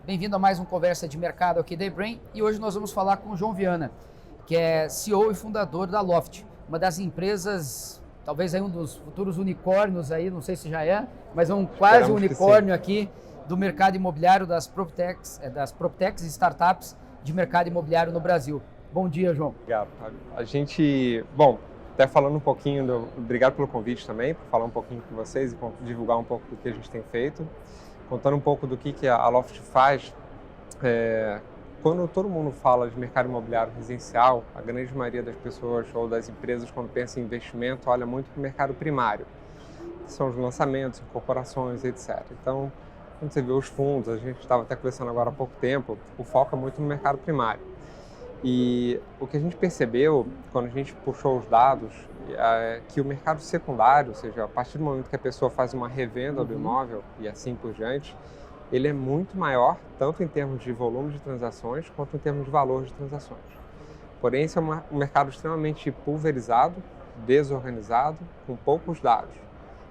Bem-vindo a mais um Conversa de Mercado aqui da eBrain e hoje nós vamos falar com o João Viana, que é CEO e fundador da Loft, uma das empresas, talvez aí um dos futuros unicórnios aí, não sei se já é, mas é um quase unicórnio aqui do mercado imobiliário das PropTechs e startups de mercado imobiliário no Brasil. Bom dia, João. Obrigado. Até falando um pouquinho, obrigado pelo convite também, por falar um pouquinho com vocês e divulgar um pouco do que a gente tem feito. Contando um pouco do que a Loft faz, quando todo mundo fala de mercado imobiliário residencial, a grande maioria das pessoas ou das empresas, quando pensa em investimento, olha muito para o mercado primário, que são os lançamentos, incorporações, etc. Então, quando você vê os fundos, a gente estava até conversando agora há pouco tempo, o foco é muito no mercado primário. E o que a gente percebeu, quando a gente puxou os dados, é que o mercado secundário, ou seja, a partir do momento que a pessoa faz uma revenda do imóvel e assim por diante, ele é muito maior, tanto em termos de volume de transações, quanto em termos de valor de transações. Porém, esse é um mercado extremamente pulverizado, desorganizado, com poucos dados.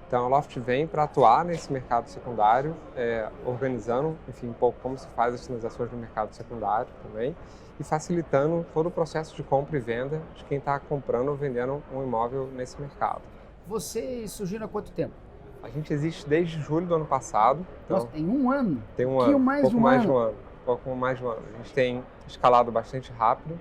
Então, a Loft vem para atuar nesse mercado secundário, organizando, enfim, um pouco como se faz as transações no mercado secundário também, e facilitando todo o processo de compra e venda de quem está comprando ou vendendo um imóvel nesse mercado. Vocês surgiram há quanto tempo? A gente existe desde julho do ano passado. Então, nossa, tem um ano? Tem um ano, pouco mais de um ano. A gente tem escalado bastante rápido,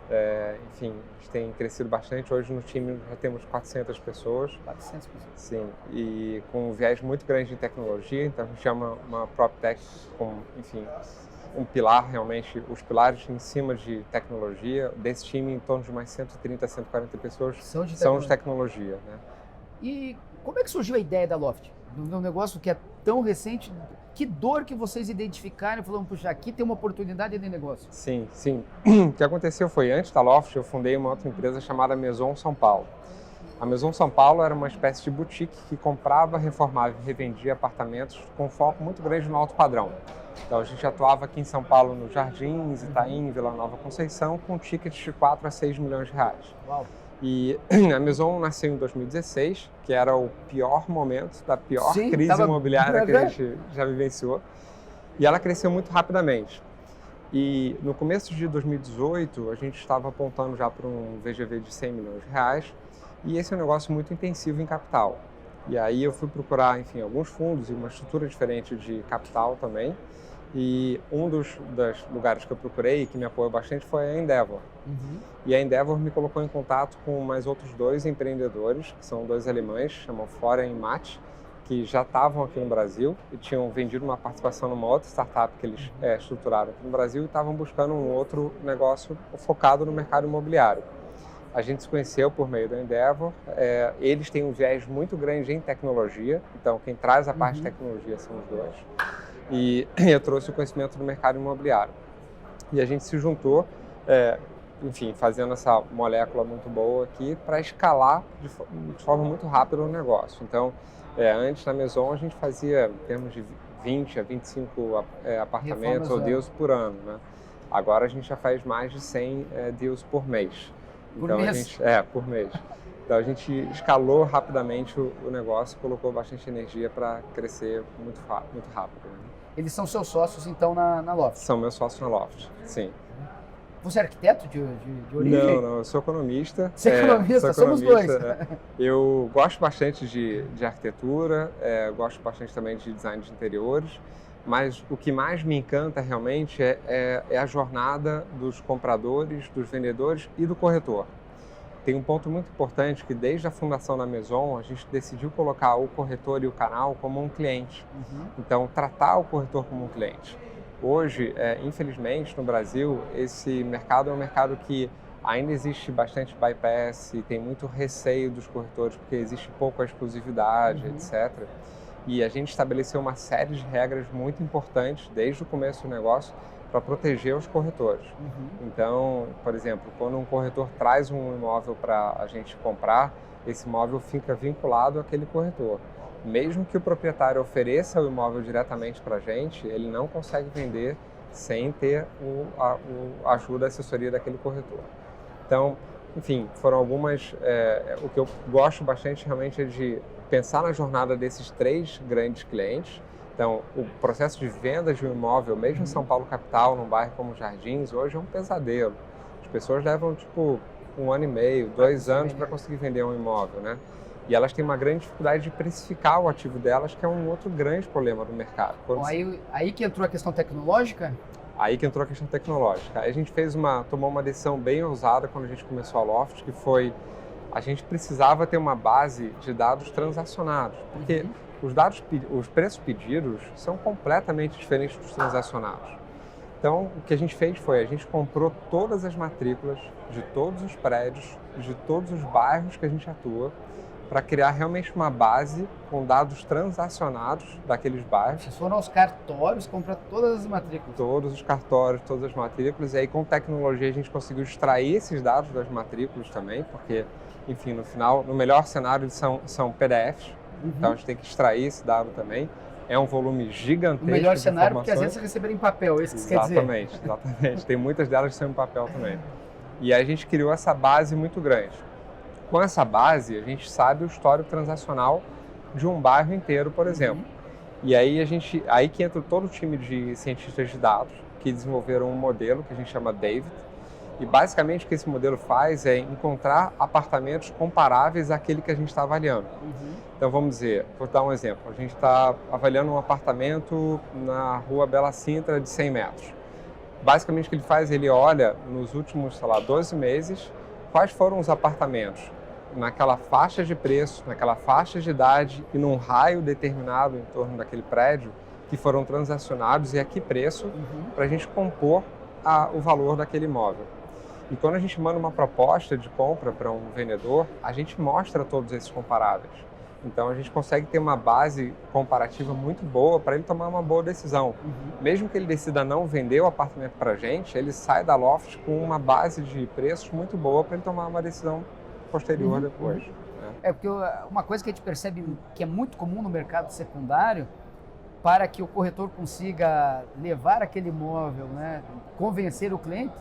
a gente tem crescido bastante. Hoje no time já temos 400 pessoas. 400 pessoas? Sim, e com um viés muito grande em tecnologia, então a gente chama uma PropTech como, enfim, um pilar realmente, os pilares em cima de tecnologia. Desse time, em torno de mais 130, 140 pessoas são de tecnologia, né? E como é que surgiu a ideia da Loft? Um negócio que é tão recente, que dor que vocês identificaram e falaram, puxa, aqui tem uma oportunidade de negócio? Sim. O que aconteceu foi, antes da Loft, eu fundei uma outra empresa chamada Maison São Paulo. A Maison São Paulo era uma espécie de boutique que comprava, reformava e revendia apartamentos com foco muito grande no alto padrão. Então a gente atuava aqui em São Paulo nos Jardins, Itaim, Vila Nova Conceição, com tickets de 4 a 6 milhões de reais. Uau. E a Maison nasceu em 2016, que era o pior momento da pior crise imobiliária que a gente já vivenciou. E ela cresceu muito rapidamente. E no começo de 2018, a gente estava apontando já para um VGV de 100 milhões de reais. E esse é um negócio muito intensivo em capital. E aí eu fui procurar, enfim, alguns fundos e uma estrutura diferente de capital também. E um dos lugares que eu procurei, que me apoiou bastante, foi a Endeavor. E a Endeavor me colocou em contato com mais outros dois empreendedores, que são dois alemães, chamam Florian e Matt, que já estavam aqui no Brasil e tinham vendido uma participação numa outra startup que eles estruturaram aqui no Brasil e estavam buscando um outro negócio focado no mercado imobiliário. A gente se conheceu por meio da Endeavor. Eles têm um viés muito grande em tecnologia, então quem traz a parte de tecnologia são os dois. E eu trouxe o conhecimento do mercado imobiliário. E a gente se juntou, fazendo essa molécula muito boa aqui para escalar de forma muito rápida o negócio. Então, antes na Maison a gente fazia em termos de 20 a 25 apartamentos ou deals por ano, né? Agora a gente já faz mais de 100 deals por mês. Por mês? Por mês. Então a gente escalou rapidamente o negócio, colocou bastante energia para crescer muito rápido. Né? Eles são seus sócios então na Loft? São meus sócios na Loft, sim. Você é arquiteto de origem? Não, eu sou economista. Você é economista? Somos dois. Eu gosto bastante de arquitetura, gosto bastante também de design de interiores, mas o que mais me encanta realmente é a jornada dos compradores, dos vendedores e do corretor. Tem um ponto muito importante que desde a fundação da Maison a gente decidiu colocar o corretor e o canal como um cliente. Então, tratar o corretor como um cliente. Hoje, infelizmente, no Brasil, esse mercado é um mercado que ainda existe bastante bypass e tem muito receio dos corretores porque existe pouca exclusividade, etc. E a gente estabeleceu uma série de regras muito importantes desde o começo do negócio para proteger os corretores. Então, por exemplo, quando um corretor traz um imóvel para a gente comprar, esse imóvel fica vinculado àquele corretor. Mesmo que o proprietário ofereça o imóvel diretamente para a gente, ele não consegue vender sem ter a ajuda, a assessoria daquele corretor. Então, enfim, foram algumas... o que eu gosto bastante realmente é de pensar na jornada desses três grandes clientes Então, o processo de venda de um imóvel, mesmo em São Paulo capital, num bairro como Jardins, hoje é um pesadelo. As pessoas levam, 1 ano e meio, 2 anos para conseguir vender um imóvel, né? E elas têm uma grande dificuldade de precificar o ativo delas, que é um outro grande problema do mercado. Bom, aí que entrou a questão tecnológica? Aí que entrou a questão tecnológica. Aí a gente tomou uma decisão bem ousada quando a gente começou a Loft, que foi, a gente precisava ter uma base de dados transacionados, porque os preços pedidos são completamente diferentes dos transacionados. Então, o que a gente fez foi, a gente comprou todas as matrículas de todos os prédios, de todos os bairros que a gente atua, para criar realmente uma base com dados transacionados daqueles bairros. Vocês foram aos cartórios comprar todas as matrículas? Todos os cartórios, todas as matrículas, e aí com tecnologia a gente conseguiu extrair esses dados das matrículas também, porque, enfim, no final, no melhor cenário são PDFs, então a gente tem que extrair esse dado também. É um volume gigantesco de informações. O melhor cenário, porque às vezes você receber em papel, isso que quer dizer. Exatamente. Tem muitas delas que são em papel também. E aí a gente criou essa base muito grande. Com essa base, a gente sabe o histórico transacional de um bairro inteiro, por exemplo. E aí que entra todo o time de cientistas de dados que desenvolveram um modelo que a gente chama David. E basicamente o que esse modelo faz é encontrar apartamentos comparáveis àquele que a gente está avaliando. Então vamos dizer, vou dar um exemplo. A gente está avaliando um apartamento na rua Bela Sintra de 100 metros. Basicamente o que ele faz, ele olha nos últimos, 12 meses, quais foram os apartamentos naquela faixa de preço, naquela faixa de idade e num raio determinado em torno daquele prédio que foram transacionados e a que preço para a gente compor o valor daquele imóvel. E quando a gente manda uma proposta de compra para um vendedor, a gente mostra todos esses comparáveis. Então a gente consegue ter uma base comparativa muito boa para ele tomar uma boa decisão. Mesmo que ele decida não vender o apartamento para a gente, ele sai da Loft com uma base de preços muito boa para ele tomar uma decisão posterior depois. É porque uma coisa que a gente percebe que é muito comum no mercado secundário, para que o corretor consiga levar aquele imóvel, né, convencer o cliente,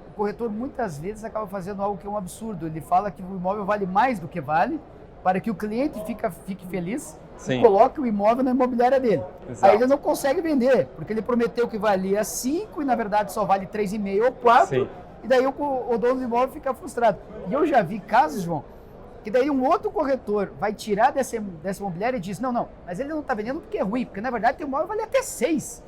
o corretor muitas vezes acaba fazendo algo que é um absurdo. Ele fala que o imóvel vale mais do que vale, para que o cliente fique feliz e coloque o imóvel na imobiliária dele. Exato. Aí ele não consegue vender, porque ele prometeu que valia 5 e na verdade só vale 3,5 ou 4, e daí o dono do imóvel fica frustrado. E eu já vi casos, João, que daí um outro corretor vai tirar dessa imobiliária e diz, não, mas ele não está vendendo porque é ruim, porque na verdade o imóvel vale até 6.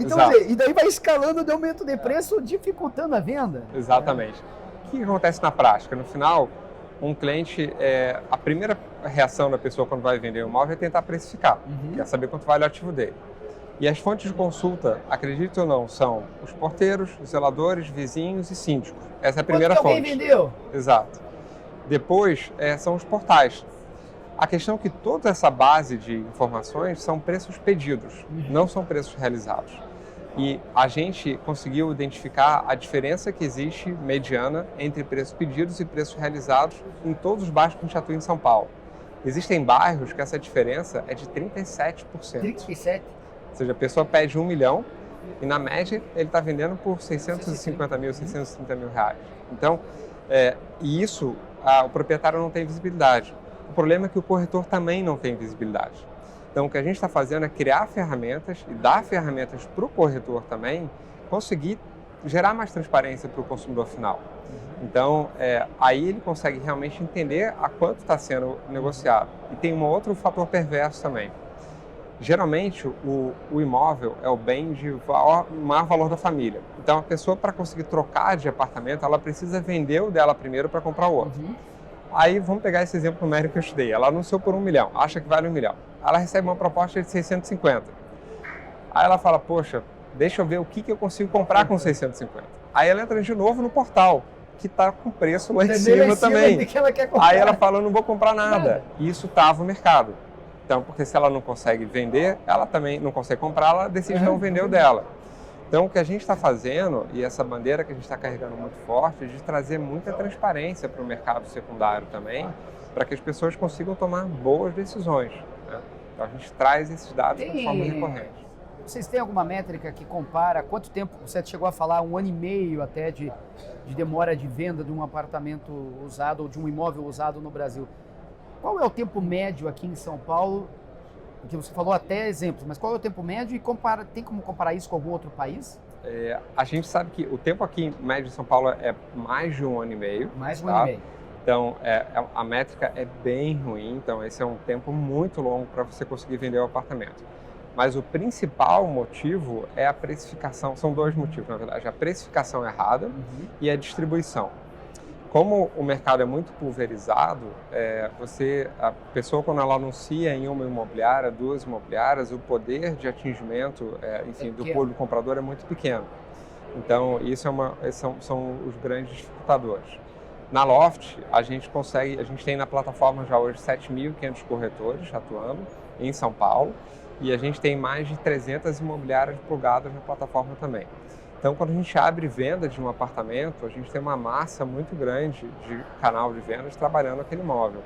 Então, e daí vai escalando de aumento de preço, dificultando a venda. Exatamente. O que acontece na prática? No final, um cliente, a primeira reação da pessoa quando vai vender um imóvel é tentar precificar, quer saber quanto vale o ativo dele. E as fontes de consulta, acredite ou não, são os porteiros, os zeladores, vizinhos e síndicos. Essa é a primeira fonte. Alguém vendeu? Exato. Depois são os portais. A questão é que toda essa base de informações são preços pedidos, não são preços realizados. E a gente conseguiu identificar a diferença que existe mediana entre preços pedidos e preços realizados em todos os bairros que a gente atua em São Paulo. Existem bairros que essa diferença é de 37%. 37%? Ou seja, a pessoa pede 1 milhão e na média ele está vendendo por 650 mil, 630 mil reais. Então, isso o proprietário não tem visibilidade. O problema é que o corretor também não tem visibilidade. Então, o que a gente está fazendo é criar ferramentas e dar ferramentas para o corretor também conseguir gerar mais transparência para o consumidor final. Então, aí ele consegue realmente entender a quanto está sendo negociado. E tem um outro fator perverso também. Geralmente, o imóvel é o bem de maior valor da família. Então, a pessoa, para conseguir trocar de apartamento, ela precisa vender o dela primeiro para comprar o outro. Aí, vamos pegar esse exemplo numérico que eu estudei. Ela anunciou por 1 milhão, acha que vale 1 milhão. Ela recebe uma proposta de 650. Aí ela fala, poxa, deixa eu ver o que eu consigo comprar com 650. Aí ela entra de novo no portal, que está com preço lá em cima também. Aí ela fala, eu não vou comprar nada. E isso trava o mercado. Então, porque se ela não consegue vender, ela também não consegue comprar, ela decide não vender o dela. Então, o que a gente está fazendo, e essa bandeira que a gente está carregando muito forte, é de trazer muita transparência para o mercado secundário também, para que as pessoas consigam tomar boas decisões. Né? Então, a gente traz esses dados de forma recorrente. Vocês têm alguma métrica que compara quanto tempo, você chegou a falar, 1 ano e meio até de demora de venda de um apartamento usado ou de um imóvel usado no Brasil? Qual é o tempo médio aqui em São Paulo Porque você falou até exemplos, mas qual é o tempo médio e tem como comparar isso com algum outro país? A gente sabe que o tempo aqui médio em São Paulo é mais de 1 ano e meio. Mais de 1 ano e meio. Então, a métrica é bem ruim, então esse é um tempo muito longo para você conseguir vender o apartamento. Mas o principal motivo é a precificação, são 2 motivos, na verdade, a precificação errada e a distribuição. Como o mercado é muito pulverizado, a pessoa quando ela anuncia em uma imobiliária, 2 imobiliárias, o poder de atingimento, do público comprador é muito pequeno. Então, isso são os grandes dificultadores. Na Loft, a gente tem na plataforma já hoje 7.500 corretores atuando em São Paulo e a gente tem mais de 300 imobiliárias plugadas na plataforma também. Então, quando a gente abre venda de um apartamento, a gente tem uma massa muito grande de canal de vendas trabalhando aquele imóvel.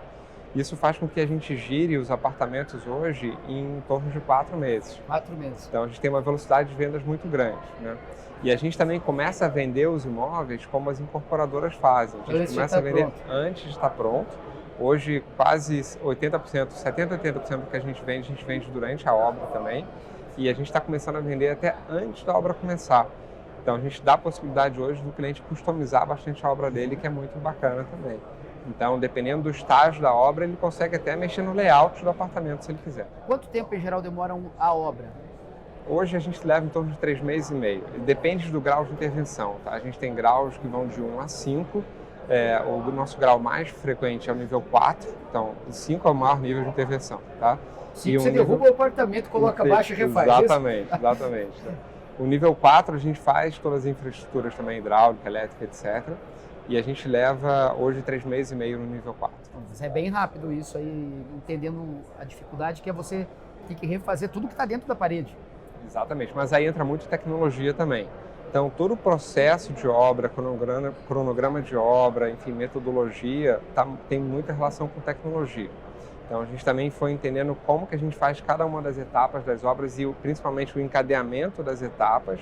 Isso faz com que a gente gire os apartamentos hoje em torno de 4 meses. 4 meses. Então, a gente tem uma velocidade de vendas muito grande, né? E a gente também começa a vender os imóveis como as incorporadoras fazem. A gente começa a vender antes de estar pronto. Hoje, quase 80%, 70%, 80% do que a gente vende durante a obra também. E a gente está começando a vender até antes da obra começar. Então, a gente dá a possibilidade hoje do cliente customizar bastante a obra dele, que é muito bacana também. Então, dependendo do estágio da obra, ele consegue até mexer no layout do apartamento, se ele quiser. Quanto tempo, em geral, demora a obra? Hoje, a gente leva em torno de 3 meses e meio. Depende do grau de intervenção, tá? A gente tem graus que vão de 1 a 5. O nosso grau mais frequente é o nível 4. Então, 5 é o maior nível de intervenção, tá? Se você derruba o apartamento, coloca abaixo e refaz. Exatamente, exatamente. Tá? O nível 4 a gente faz todas as infraestruturas também, hidráulica, elétrica, etc. E a gente leva hoje 3 meses e meio no nível 4. Mas é bem rápido isso aí, entendendo a dificuldade que é você ter que refazer tudo que está dentro da parede. Exatamente, mas aí entra muito tecnologia também. Então, todo o processo de obra, cronograma de obra, enfim, metodologia, tem muita relação com tecnologia. Então, a gente também foi entendendo como que a gente faz cada uma das etapas das obras e principalmente o encadeamento das etapas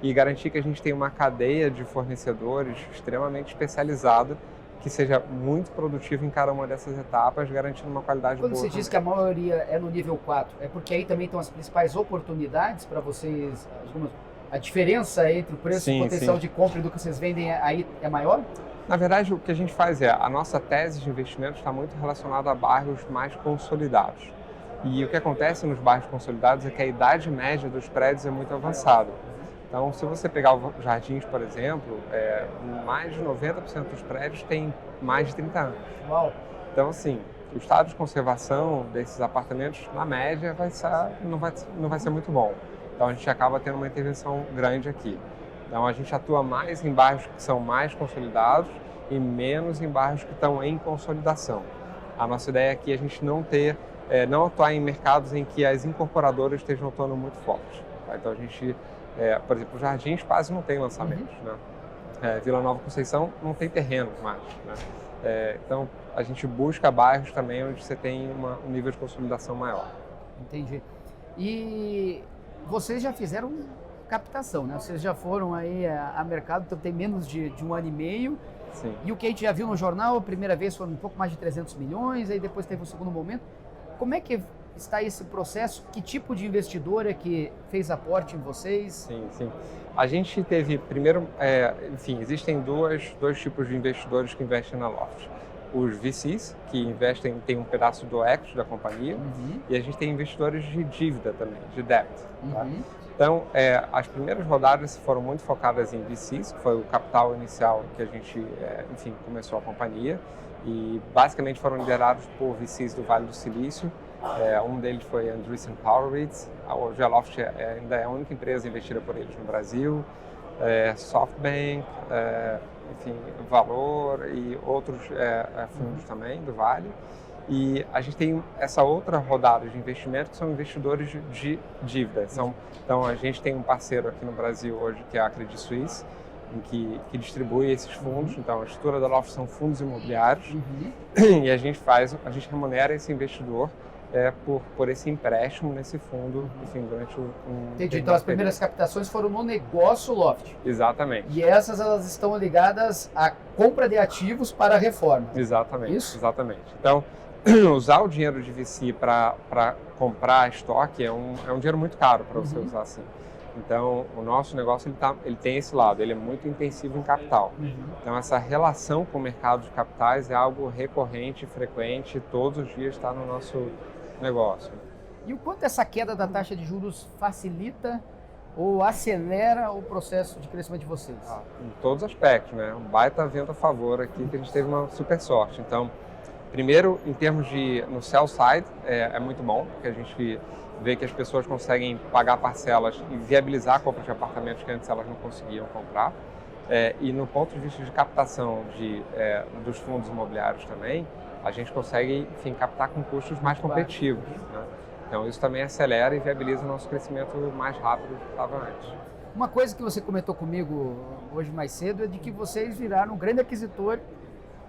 e garantir que a gente tem uma cadeia de fornecedores extremamente especializada que seja muito produtiva em cada uma dessas etapas, garantindo uma qualidade boa. Quando você diz que a maioria é no nível 4, é porque aí também estão as principais oportunidades para vocês, a diferença entre o preço e o potencial de compra do que vocês vendem aí é maior? Na verdade, o que a gente faz a nossa tese de investimento está muito relacionada a bairros mais consolidados. E o que acontece nos bairros consolidados é que a idade média dos prédios é muito avançada. Então, se você pegar os Jardins, por exemplo, mais de 90% dos prédios têm mais de 30 anos. Uau. Então, assim, o estado de conservação desses apartamentos, na média, não vai ser muito bom. Então, a gente acaba tendo uma intervenção grande aqui. Então, a gente atua mais em bairros que são mais consolidados e menos em bairros que estão em consolidação. A nossa ideia aqui é a gente não atuar em mercados em que as incorporadoras estejam atuando muito forte. Tá? Então, a gente, por exemplo, Jardins quase não tem lançamentos. Né? Vila Nova Conceição não tem terreno mais. Né? Então, a gente busca bairros também onde você tem um nível de consolidação maior. Entendi. E vocês já fizeram captação, né? Vocês já foram aí a mercado, então tem menos de 1 ano e meio. Sim. E o que a gente já viu no jornal, a primeira vez foram um pouco mais de 300 milhões, aí depois teve o segundo momento. Como é que está esse processo? Que tipo de investidor é que fez aporte em vocês? Sim. A gente teve, primeiro, existem dois tipos de investidores que investem na Loft. Os VCs, que investem, tem um pedaço do equity da companhia, e a gente tem investidores de dívida também, de debt. Tá? Então, as primeiras rodadas foram muito focadas em VCs, que foi o capital inicial que a gente, começou a companhia, e basicamente foram liderados por VCs do Vale do Silício. Um deles foi Andreessen Horowitz. Hoje a Loft ainda é a única empresa investida por eles no Brasil. SoftBank, Valor e outros fundos também do Vale. E a gente tem essa outra rodada de investimento que são investidores de dívida. Então a gente tem um parceiro aqui no Brasil hoje que é a Credit Suisse, que distribui esses fundos. Então a estrutura da Loft são fundos imobiliários e a gente remunera esse investidor por esse empréstimo nesse fundo, durante Entendi. Então as primeiras captações foram no negócio Loft. Exatamente. E essas elas estão ligadas à compra de ativos para a reforma. Exatamente. Isso? Exatamente. Então usar o dinheiro de VC para comprar estoque é um dinheiro muito caro para você usar assim. Então, o nosso negócio ele tem esse lado, ele é muito intensivo em capital. Então, essa relação com o mercado de capitais é algo recorrente, frequente, todos os dias está no nosso negócio. E o quanto essa queda da taxa de juros facilita ou acelera o processo de crescimento de vocês? Em todos os aspectos, né? Um baita vento a favor aqui, que a gente teve uma super sorte. Então, primeiro, em termos no sell side, é muito bom, porque a gente vê que as pessoas conseguem pagar parcelas e viabilizar a compra de apartamentos que antes elas não conseguiam comprar. E no ponto de vista de captação dos fundos imobiliários também, a gente consegue, enfim, captar com custos mais competitivos, né? Então isso também acelera e viabiliza o nosso crescimento mais rápido do que estava antes. Uma coisa que você comentou comigo hoje mais cedo é de que vocês viraram um grande aquisitor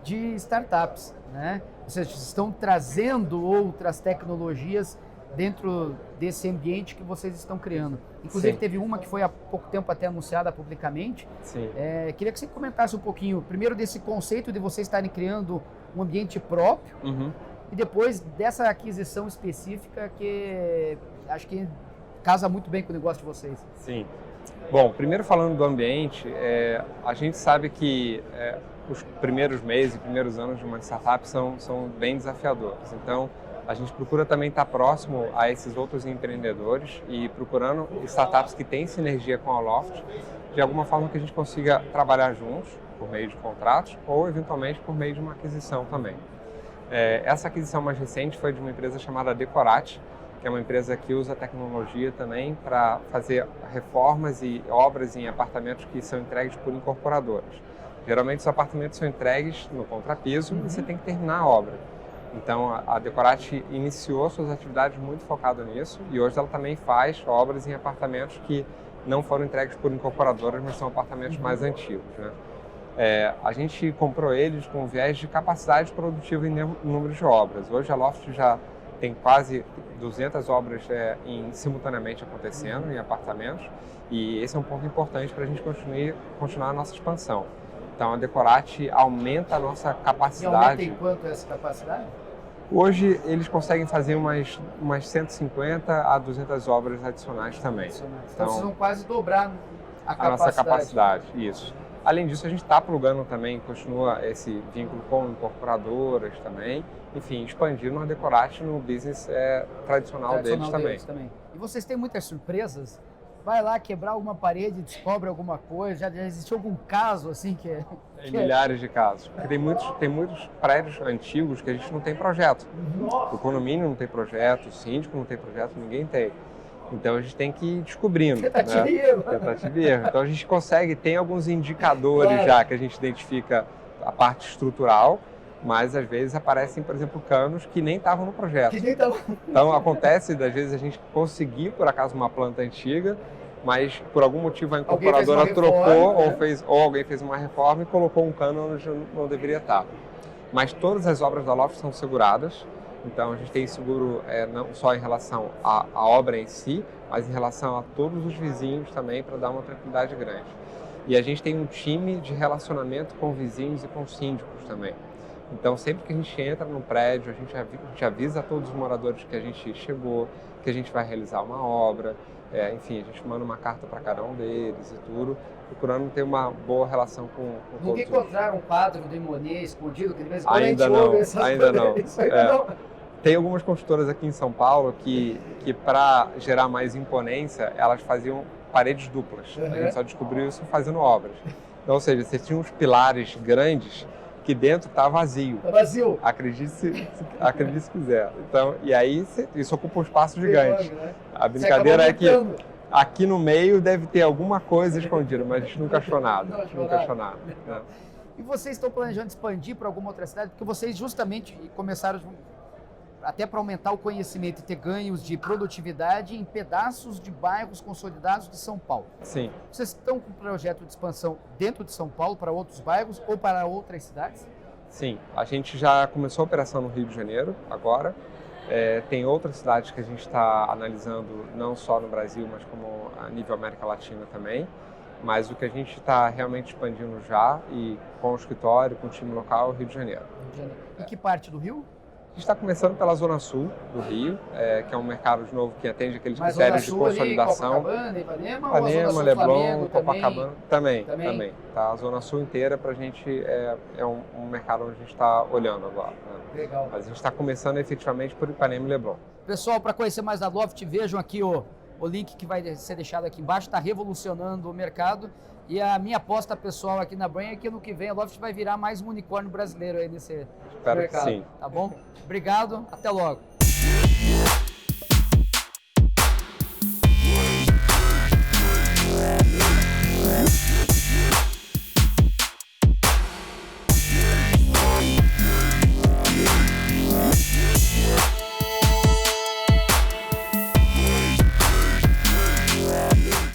de startups, né? Vocês estão trazendo outras tecnologias dentro desse ambiente que vocês estão criando. Inclusive, sim, teve uma que foi há pouco tempo até anunciada publicamente. Sim. Queria que você comentasse um pouquinho, primeiro, desse conceito de vocês estarem criando um ambiente próprio, e depois dessa aquisição específica que acho que casa muito bem com o negócio de vocês. Sim. Bom, primeiro falando do ambiente, a gente sabe que os primeiros meses, primeiros anos de uma startup são bem desafiadores. Então, a gente procura também estar próximo a esses outros empreendedores e procurando startups que têm sinergia com a Loft, de alguma forma que a gente consiga trabalhar juntos, por meio de contratos, ou eventualmente por meio de uma aquisição também. Essa aquisição mais recente foi de uma empresa chamada Decorate, que é uma empresa que usa tecnologia também para fazer reformas e obras em apartamentos que são entregues por incorporadoras. Geralmente os apartamentos são entregues no contrapiso e você tem que terminar a obra. Então a Decorate iniciou suas atividades muito focada nisso e hoje ela também faz obras em apartamentos que não foram entregues por incorporadoras, mas são apartamentos mais antigos, né? A gente comprou eles com viés de capacidade produtiva em número de obras. Hoje a Loft já tem quase 200 obras simultaneamente acontecendo em apartamentos e esse é um ponto importante para a gente continuar a nossa expansão. Então a Decorate aumenta a nossa capacidade. E aumenta em quanto essa capacidade? Hoje eles conseguem fazer umas 150 a 200 obras adicionais também. Então vocês vão quase dobrar a nossa capacidade. Isso. Além disso, a gente está plugando também, continua esse vínculo com incorporadoras também, enfim, expandindo a Decorate no business tradicional deles também. E vocês têm muitas surpresas? Vai lá quebrar alguma parede, descobre alguma coisa, já existiu algum caso assim que Milhares de casos, porque tem muitos prédios antigos que a gente não tem projeto. O condomínio não tem projeto, o síndico não tem projeto, ninguém tem. Então a gente tem que ir descobrindo. Tentativa e erro. Tentativa e erro. Então a gente tem alguns indicadores já que a gente identifica a parte estrutural, mas às vezes aparecem, por exemplo, canos que nem estavam no projeto. Então acontece, às vezes, a gente conseguir, por acaso, uma planta antiga, mas por algum motivo a incorporadora trocou ou alguém fez uma reforma e colocou um cano onde não deveria estar. Mas todas as obras da Loft são seguradas. Então a gente tem seguro não só em relação à obra em si, mas em relação a todos os vizinhos também, para dar uma tranquilidade grande. E a gente tem um time de relacionamento com vizinhos e com síndicos também. Então sempre que a gente entra no prédio, a gente avisa a todos os moradores que a gente chegou, que a gente vai realizar uma obra, enfim, a gente manda uma carta para cada um deles e tudo, procurando ter uma boa relação com todos. Nunca encontraram um quadro do Monet escondido, que de vez em quando ainda a gente ouve essas ainda não. não. Tem algumas construtoras aqui em São Paulo que para gerar mais imponência, elas faziam paredes duplas. A gente só descobriu isso fazendo obras. Então, ou seja, você tinha uns pilares grandes que dentro está vazio. Está vazio. Acredite se quiser. Então, e aí isso ocupa um espaço gigante. A brincadeira é que aqui no meio deve ter alguma coisa escondida, mas a gente nunca achou nada. Nunca achou nada. Né? E vocês estão planejando expandir para alguma outra cidade? Porque vocês justamente começaram até para aumentar o conhecimento e ter ganhos de produtividade em pedaços de bairros consolidados de São Paulo. Sim. Vocês estão com um projeto de expansão dentro de São Paulo para outros bairros ou para outras cidades? Sim, a gente já começou a operação no Rio de Janeiro agora. Tem outras cidades que a gente está analisando, não só no Brasil, mas como a nível América Latina também. Mas o que a gente está realmente expandindo já, e com o escritório, com o time local, é o Rio de Janeiro. E que parte do Rio? gente está começando pela Zona Sul do Rio, que é um mercado de novo que atende aqueles critérios de consolidação. Ali, Copacabana, Ipanema, Leblon, Copacabana, também. Tá? A Zona Sul inteira para a gente é um mercado onde a gente está olhando agora. Né? Legal. Mas a gente está começando efetivamente por Ipanema e Leblon. Pessoal, para conhecer mais da Loft, vejam aqui o link que vai ser deixado aqui embaixo, está revolucionando o mercado. E a minha aposta pessoal aqui na Brain é que ano que vem a Loft vai virar mais um unicórnio brasileiro aí nesse mercado. Espero que sim. Tá bom? Obrigado, até logo.